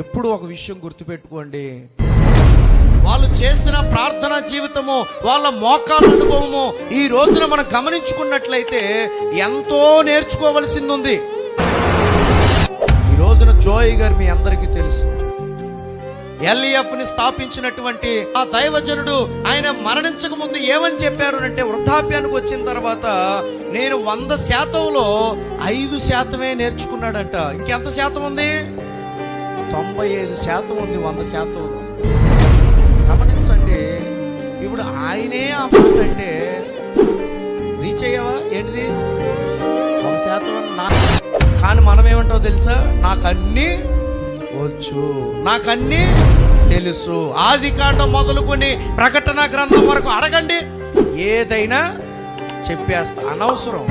ఎప్పుడు ఒక విషయం గుర్తుపెట్టుకోండి, వాళ్ళు చేసిన ప్రార్థనా జీవితము, వాళ్ళ మోకాళ్ళ అనుభవము ఈ రోజున మనం గమనించుకున్నట్లయితే ఎంతో నేర్చుకోవలసింది ఉంది. ఈ రోజున జోయ్ గారు మీ అందరికీ తెలుసు, LEFని స్థాపించినటువంటి ఆ దైవజనుడు. ఆయన మరణించక ముందు ఏమని చెప్పారు అంటే, వృద్ధాప్యానికి వచ్చిన తర్వాత నేను 100%లో 5% నేర్చుకున్నాడంట. ఇంకెంత శాతం ఉంది? 95% ఉంది 100%లో. గమనించండి, ఇప్పుడు ఆయనే ఆ మాట అంటే రీచ్ అయ్యావా ఏంటిది? 100%. కానీ మనం ఏమంటావు తెలుసా? నాకన్నీ వచ్చు, నాకన్నీ తెలుసు. ఆదికాండం మొదలుకొని ప్రకటన గ్రంథం వరకు అడగండి, ఏదైనా చెప్పేస్తా. అనవసరం.